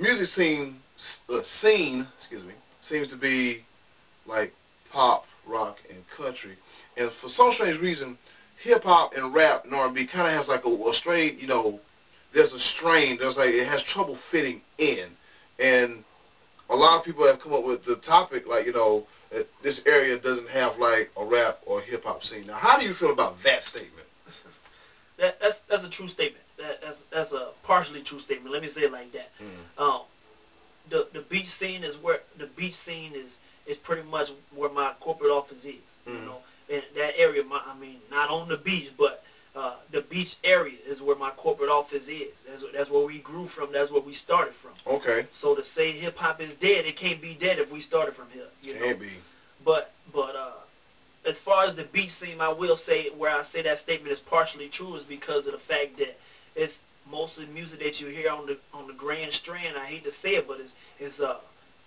music scene, excuse me, seems to be like pop, rock, and country. And for some strange reason, hip-hop and rap and R&B kind of has like a straight, there's a strain. There's like, it has trouble fitting in. And a lot of people have come up with the topic, like, that this area doesn't have like a rap or hip-hop scene. Now, how do you feel about that statement? That's a true statement. That's a partially true statement. Let me say it like that. The beach scene is pretty much where my corporate office is. In that area. Not on the beach, but the beach area is where my corporate office is. That's where we grew from. That's where we started from. Okay. So to say hip hop is dead, it can't be dead if we started from here. Can't be. But as far as the beach scene, I will say where I say that statement is partially true is because of the fact that it's most of the music that you hear on the Grand Strand. I hate to say it, but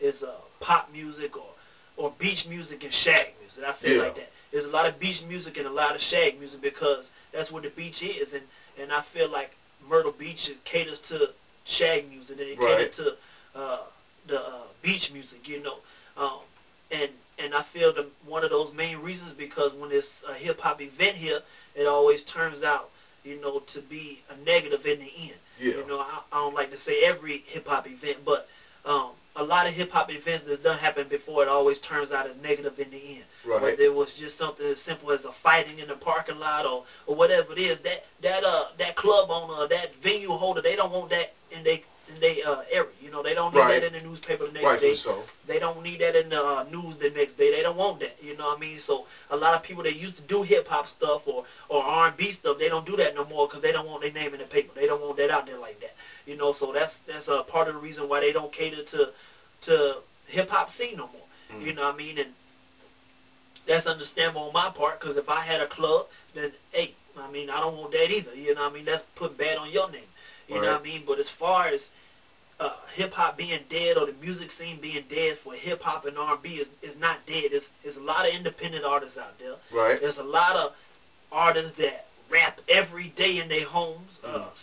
it's pop music or beach music and shag music. I say it like that. There's a lot of beach music and a lot of shag music because that's what the beach is, and I feel like Myrtle Beach caters to shag music and it caters to the beach music, and I feel that one of those main reasons because when it's a hip hop event here, it always turns out to be a negative in the end. Yeah. I don't like to say every hip hop event, but a lot of hip hop events that done happen before, it always turns out a negative in the end. Right. Whether it was just something as simple as a fighting in the parking lot or whatever it is, that club owner, that venue holder, they don't want that in they area. They don't need that in the newspaper the next day. So. They don't need that in the news the next day. They don't want that. You know what I mean? So a lot of people that used to do hip hop stuff or R&B stuff, they don't do that no more because they don't want their name in the paper. They don't want that out there like that. So that's a part of the reason why they don't cater to hip hop scene no more. You know what I mean? And that's understandable on my part because if I had a club, then hey, I don't want that either. You know what I mean? That's putting bad on your name. You know what I mean? But as far as hip-hop being dead or the music scene being dead for hip-hop and R&B is not dead. There's a lot of independent artists out there. Right. There's a lot of artists that rap every day in their homes,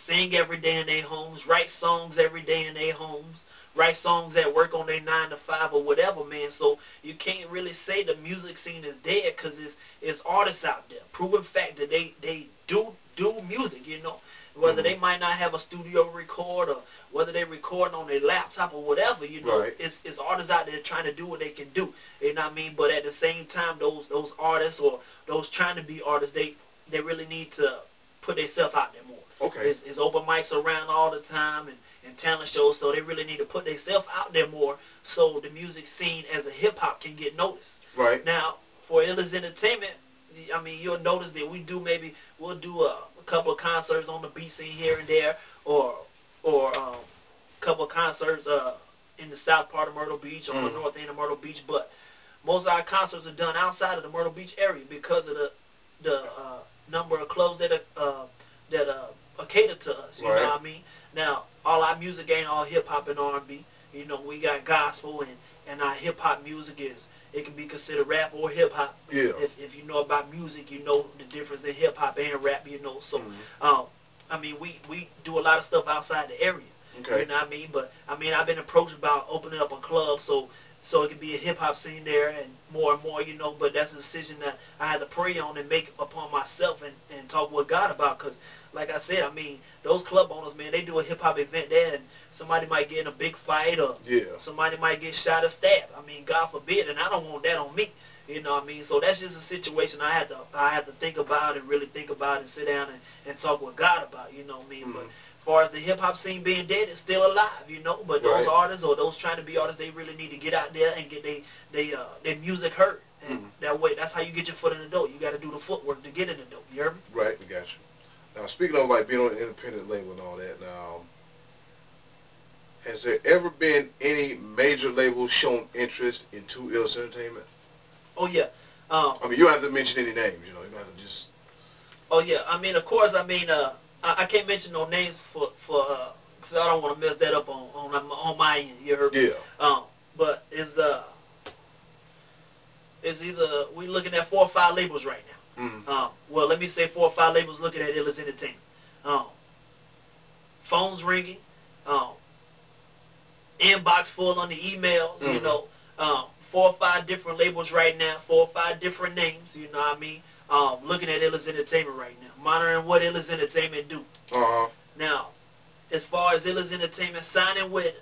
sing every day in their homes, write songs every day in their homes, write songs that work on their 9 to 5 or whatever, man. So you can't really say the music scene is dead because it's artists out there. Proven fact that they do music, Whether they might not have a studio record or whether they recording on their laptop or whatever, it's artists out there trying to do what they can do. You know what I mean? But at the same time, those artists or those trying to be artists, they really need to put themselves out there more. Okay. It's open mics around all the time and talent shows, so they really need to put themselves out there more so the music scene as a hip-hop can get noticed. Right. Now, for Illis Entertainment, you'll notice that we'll do a couple of concerts on the beach scene here and there, or a couple of concerts in the south part of Myrtle Beach or the north end of Myrtle Beach. But most of our concerts are done outside of the Myrtle Beach area because of the number of clubs that are catered to us. You know what I mean? Now, all our music ain't all hip hop and R&B. We got gospel and our hip hop music it can be considered rap or hip hop. Yeah. If you know about music, you know the difference in hip hop and rap. So we do a lot of stuff outside the area. Okay. You know what I mean? But I've been approached about opening up a club so it can be a hip hop scene there and more. But that's a decision that I had to pray on and make upon myself and talk with God about. Because like I said, those club owners, man, they do a hip hop event there and somebody might get in a big fight or somebody might get shot or stabbed. God forbid, and I don't want that on me. You know what I mean? So that's just a situation I had to think about and really think about and sit down and talk with God about. You know what I mean? But as far as the hip hop scene being dead, it's still alive. But those artists or those trying to be artists, they really need to get out there and get their music heard. And that way, that's how you get your foot in the door. You got to do the footwork to get in the door. You heard me? Right, we got you. Now, speaking of being on an independent label and all that, now, has there ever been any major label shown interest in Illis Entertainment? Oh yeah. You don't have to mention any names. You don't have to just. Oh yeah. Of course. I can't mention no names for because I don't want to mess that up on my end. You heard me? Yeah. But it's either we looking at 4 or 5 labels right now. Well, let me say 4 or 5 labels looking at Illis Entertainment. Phones ringing. inbox full on the emails, you know, 4 or 5 different labels right now, 4 or 5 different names, you know what I mean? Looking at Illis Entertainment right now, monitoring what Illis Entertainment do. Now, as far as Illis Entertainment signing with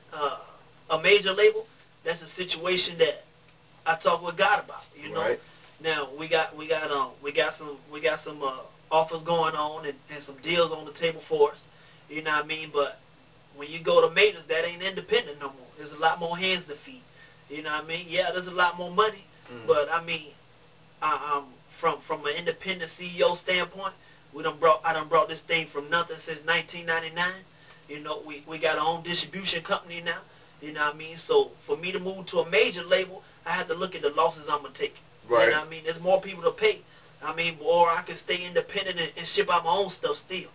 a major label, that's a situation that I talk with God about, you know. Right. Now we got some offers going on and some deals on the table for us, you know what I mean? But when you go to majors, that ain't independent no more. There's a lot more hands to feed, you know what I mean? Yeah, there's a lot more money, but I mean, from an independent CEO standpoint, I done brought this thing from nothing since 1999. You know, we got our own distribution company now. You know what I mean? So for me to move to a major label, I have to look at the losses I'm gonna take. Right. You know what I mean? There's more people to pay. I mean, or I can stay independent and ship out my own stuff still.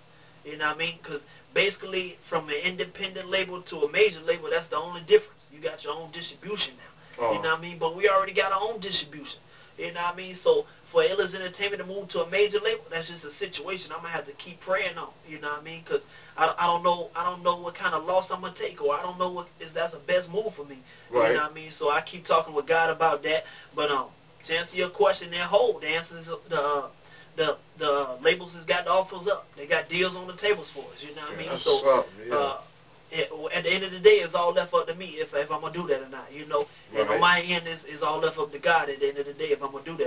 You know what I mean? Because basically, from an independent label to a major label, that's the only difference. You got your own distribution now. You know what I mean? But we already got our own distribution. You know what I mean? So for Illis Entertainment to move to a major label, that's just a situation I'm gonna have to keep praying on. You know what I mean? Because I don't know what kind of loss I'm gonna take, or I don't know what is that's the best move for me. Right. You know what I mean? So I keep talking with God about that. But to answer your question, the answer is the labels has got the offers up. They got deals on the tables for us. You know what I mean? That's So something, yeah. at the end of the day, it's all left up to me if I'm gonna do that or not. You know, and on my end, it's all left up to God at the end of the day if I'm gonna do that.